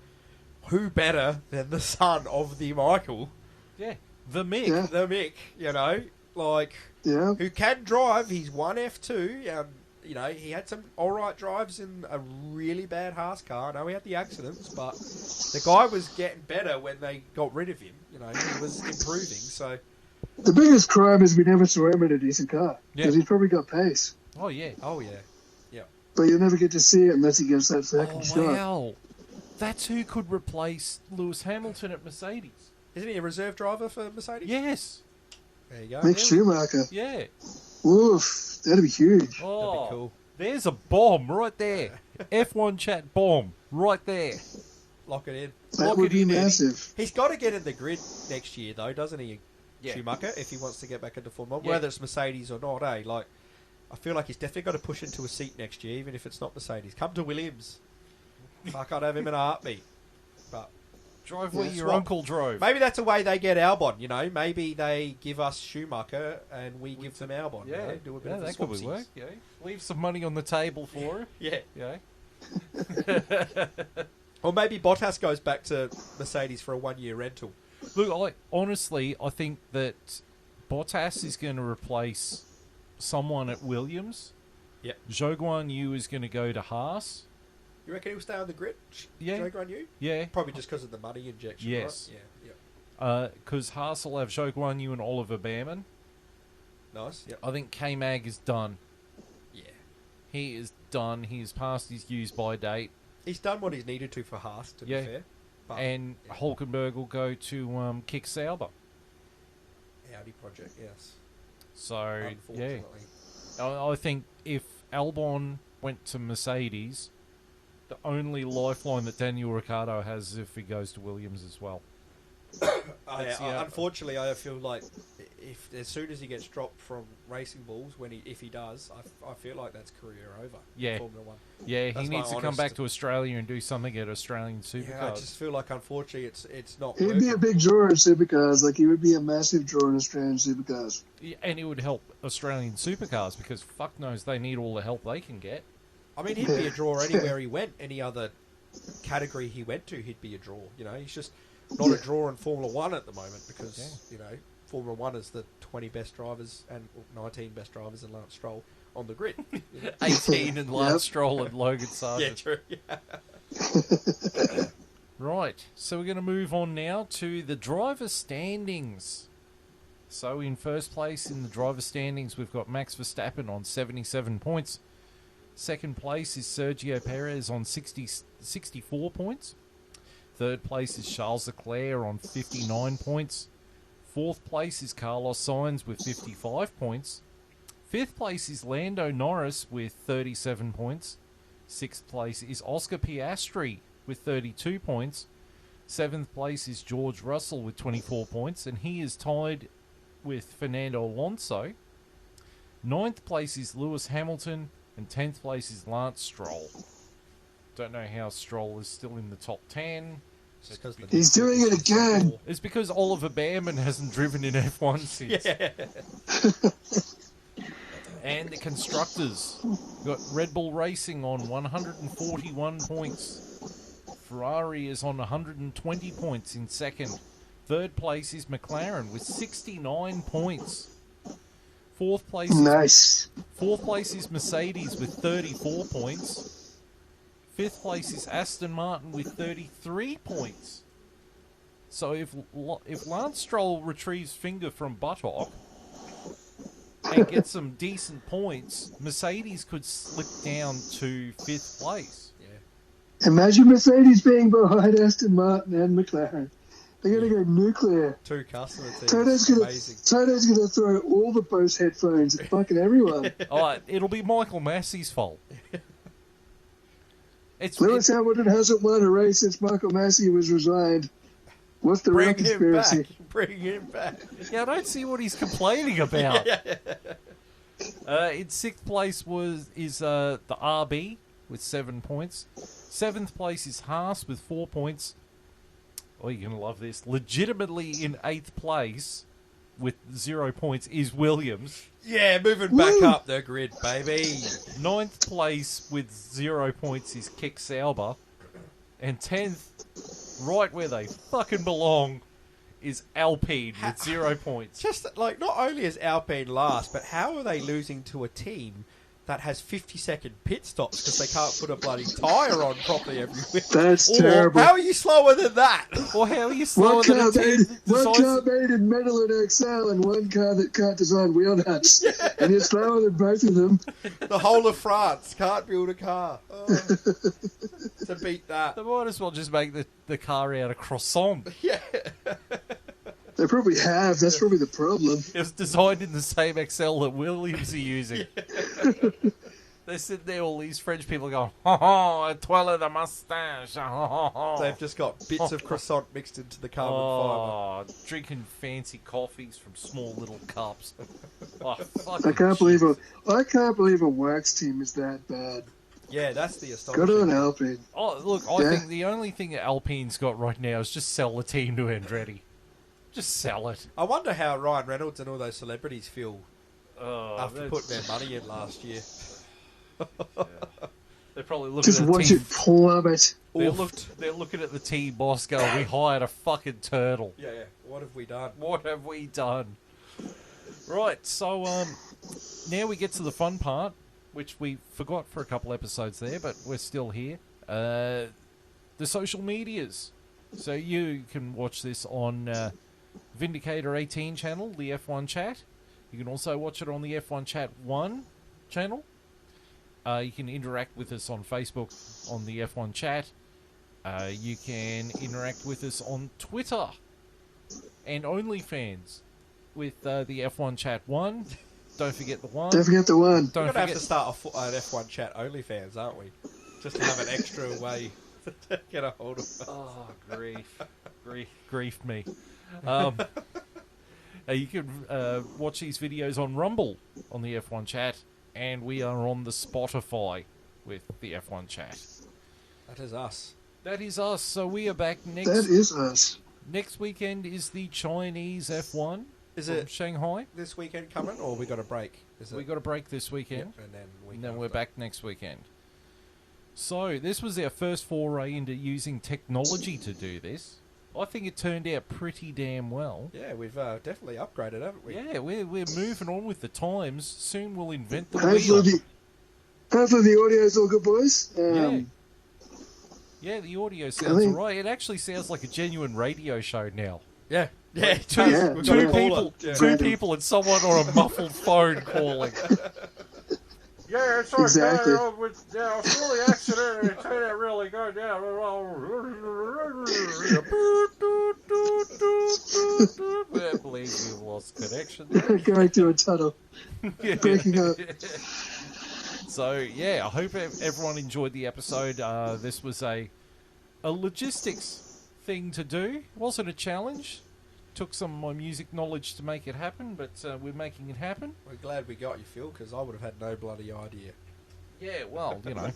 who better than the son of the Michael? Yeah. The Mick. Yeah. The Mick, you know, like, who can drive. He's won F2. You know, he had some alright drives in a really bad Haas car. I know he had the accidents, but the guy was getting better when they got rid of him. You know, he was improving, so... The biggest crime is we never saw him in a decent car. Because he's probably got pace. Oh, yeah. Yeah. But you'll never get to see it unless he gets that second shot. Wow. That's who could replace Lewis Hamilton at Mercedes. Isn't he a reserve driver for Mercedes? Yes. There you go. Mick Schumacher. Yeah. Oof, that'd be huge. Oh, that'd be cool. There's a bomb right there. F1 chat bomb right there. Lock it in. That would be massive. He's got to get in the grid next year, though, doesn't he? Schumacher if he wants to get back into Formula 1, Yeah. whether it's Mercedes or not. Like, I feel like he's definitely got to push into a seat next year, even if it's not Mercedes. Come to Williams. Fuck, I'd have him in a heartbeat. But Drive where your uncle drove. maybe that's a way they get Albon. You know, maybe they give us Schumacher and we give them Albon. Yeah, you know? Do a bit of that could swapsies. work. Yeah, leave some money on the table for her. Yeah. Yeah. Or maybe Bottas goes back to Mercedes for a 1-year rental. Look, I think that Bottas is going to replace someone at Williams. Yep. Zhou Guan Yu is going to go to Haas. You reckon he'll stay on the grid? Yeah. Zhou Guan Yu? Yeah. Probably just because of the money injection, Yes. right? Yeah. Because Haas will have Zhou Guan Yu and Oliver Behrman. Nice. Yep. I think K-Mag is done. Yeah. He is done. He has passed his use-by date. He's done what he's needed to for Haas, to be fair. But, And Hulkenberg will go to Kick Sauber. Audi project, yes. So, Unfortunately. I think if Albon went to Mercedes, the only lifeline that Daniel Ricciardo has is if he goes to Williams as well. Unfortunately, I feel like if as soon as he gets dropped from Racing Bulls, if he does, I feel like that's career over. Yeah. Formula One. Yeah, That's he needs my to come back to Australia and do something at Australian Supercars. Yeah, I just feel like unfortunately it's not. He'd working. be a big drawer in Supercars. Like, he would be a massive drawer in Australian Supercars. Yeah, and it would help Australian Supercars because fuck knows they need all the help they can get. I mean, he'd be a draw anywhere he went. Any other category he went to, he'd be a draw. You know, he's just not a draw in Formula One at the moment because you know Formula One is the 20 best drivers and 19 best drivers and Lance Stroll on the grid. 18 and Lance Stroll and Logan Sargent. Yeah, true. Yeah. Right, so we're going to move on now to the driver standings. So in first place in the driver standings, we've got Max Verstappen on 77 points. Second place is Sergio Perez on 64 points. Third place is Charles Leclerc on 59 points. Fourth place is Carlos Sainz with 55 points. Fifth place is Lando Norris with 37 points. Sixth place is Oscar Piastri with 32 points. Seventh place is George Russell with 24 points, and he is tied with Fernando Alonso. Ninth place is Lewis Hamilton, and 10th place is Lance Stroll. Don't know how Stroll is still in the top 10. He's doing it again. It's because Oliver Behrman hasn't driven in F1 since. Yeah. And the constructors got Red Bull Racing on 141 points. Ferrari is on 120 points in second. Third place is McLaren with 69 points. Fourth place is Mercedes with 34 points. Fifth place is Aston Martin with 33 points. So if Lance Stroll retrieves finger from buttock and gets some decent points, Mercedes could slip down to fifth place. Yeah. Imagine Mercedes being behind Aston Martin and McLaren. They're going to go nuclear. Two customer teams. Toto's going to throw all the Bose headphones at fucking everyone. It'll be Michael Massey's fault. Lewis Hamilton hasn't won a race since Michael Massey was resigned. What's the real conspiracy? Bring him back. Yeah, I don't see what he's complaining about. In sixth place is the RB with 7 points. Seventh place is Haas with 4 points. Oh, you're going to love this. Legitimately in eighth place with 0 points is Williams. Yeah, moving back up the grid, baby. Ninth place with 0 points is Kick Sauber. And 10th, right where they fucking belong, is Alpine with 0 points. Just like, not only is Alpine last, but how are they losing to a team that has 50-second pit stops because they can't put a bloody tyre on properly every week? That's terrible. How are you slower than that? Or how are you slower than a team one car made in metal and Excel and one car that can't design wheel nuts. Yeah. And you're slower than both of them. The whole of France can't build a car. Oh. To beat that. They might as well just make the car out of croissant. Yeah. They probably have. That's probably the problem. It was designed in the same Excel that Williams are using. Yeah. They're sitting there, all these French people going, "Oh, toile de moustache." They've just got bits of croissant mixed into the carbon fibre. drinking fancy coffees from small little cups. Oh, I can't believe a wax team is that bad. Yeah, that's the astonishing. Good on Alpine. Oh, look, I think the only thing that Alpine's got right now is just sell the team to Andretti. Just sell it. I wonder how Ryan Reynolds and all those celebrities feel after putting their money in last year. Yeah. They're probably looking Just at the watch team. it plummet. They're looking at the team boss going, we hired a fucking turtle. Yeah. What have we done? What have we done? Right, so now we get to the fun part, which we forgot for a couple episodes there, but we're still here. The social medias. So you can watch this on Vindicator 18 channel, the F1 Chat. You can also watch it on the F1 Chat 1 channel. You can interact with us on Facebook on the F1 Chat. You can interact with us on Twitter and OnlyFans with the F1 Chat 1. Don't forget the 1. Don't forget the 1. We're going to have to start an F1 Chat OnlyFans, aren't we? Just to have an extra way to get a hold of us. Oh, grief me. You can watch these videos on Rumble on the F1 Chat, and we are on the Spotify with the F1 Chat. That is us. That is us. So we are back next. That is us. Next weekend is the Chinese F1. Is it Shanghai? This weekend coming, or we got a break? We got a break this weekend, and then we're back next weekend. So this was our first foray into using technology to do this. I think it turned out pretty damn well. Yeah, we've definitely upgraded, haven't we? Yeah, we're moving on with the times. Soon we'll invent the Hopefully wheel. Hopefully the audio's all good, boys. Yeah, the audio sounds alright. It actually sounds like a genuine radio show now. Yeah. Two people and someone on a muffled phone calling. Yeah, it's okay. Exactly. It's really accident. It turned out really good. Yeah. I believe we've lost connection. Going through a tunnel. Breaking up. So, yeah, I hope everyone enjoyed the episode. This was a logistics thing to do. It wasn't a challenge. Took some of my music knowledge to make it happen, but we're making it happen. We're glad we got you, Phil, because I would have had no bloody idea. Yeah, well, you know.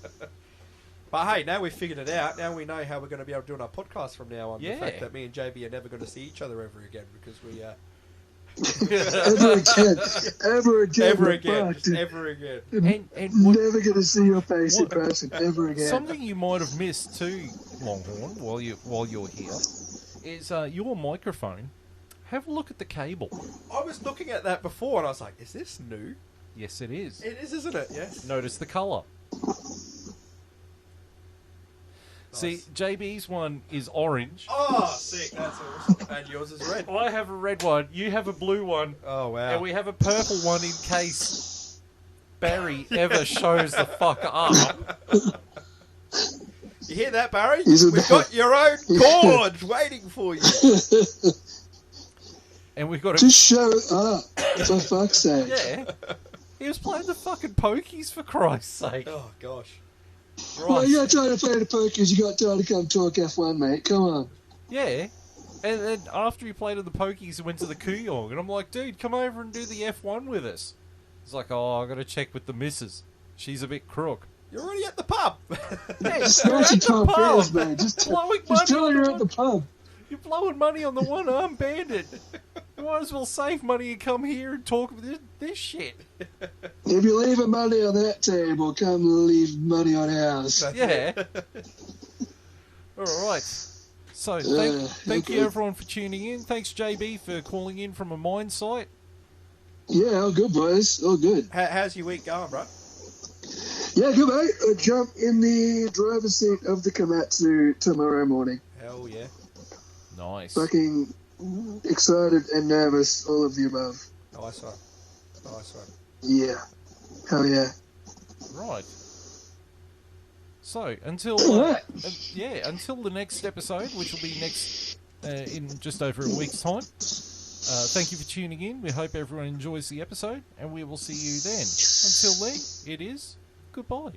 But hey, now we've figured it out. Now we know how we're going to be able to do our podcast from now on. Yeah. The fact that me and JB are never going to see each other ever again because we... Ever again. And never going to see your face in person ever again. Something you might have missed too, Longhorn, while you're here, is your microphone. Have a look at the cable. I was looking at that before and I was like, is this new? Yes, it is. It is, isn't it? Yes. Notice the colour. Nice. See, JB's one is orange. Oh, sick. That's awesome. And yours is red. I have a red one. You have a blue one. Oh, wow. And we have a purple one in case Barry ever shows the fuck up. You hear that, Barry? We've got your own gorge waiting for you. And we've got Just show it up, for fuck's sake. Yeah. He was playing the fucking pokies, for Christ's sake. Oh, gosh. Right. Well, you got time to play the pokers, you got time to come talk F1, mate. Come on. Yeah. And then after he played in the pokies, he went to the Kooyong. And I'm like, dude, come over and do the F1 with us. He's like, oh, I got to check with the missus. She's a bit crook. You're already at the pub. Yeah, Just you're at the top pub. bills, man. Just tell her you're at the pub. You're blowing money on the one-arm bandit. You might as well save money and come here and talk this shit. If you're leaving money on that table, come leave money on ours. Yeah. All right. So thank you everyone for tuning in. Thanks JB for calling in from a mine site. Yeah, all good, boys. All good. How's your week going, bro? Yeah, good, mate. I jump in the driver's seat of the Komatsu tomorrow morning. Hell yeah. Nice. Fucking excited and nervous, all of the above. Nice one. Yeah. Hell yeah. Right. So until until the next episode, which will be next in just over a week's time. Thank you for tuning in. We hope everyone enjoys the episode, and we will see you then. Until then, it is goodbye.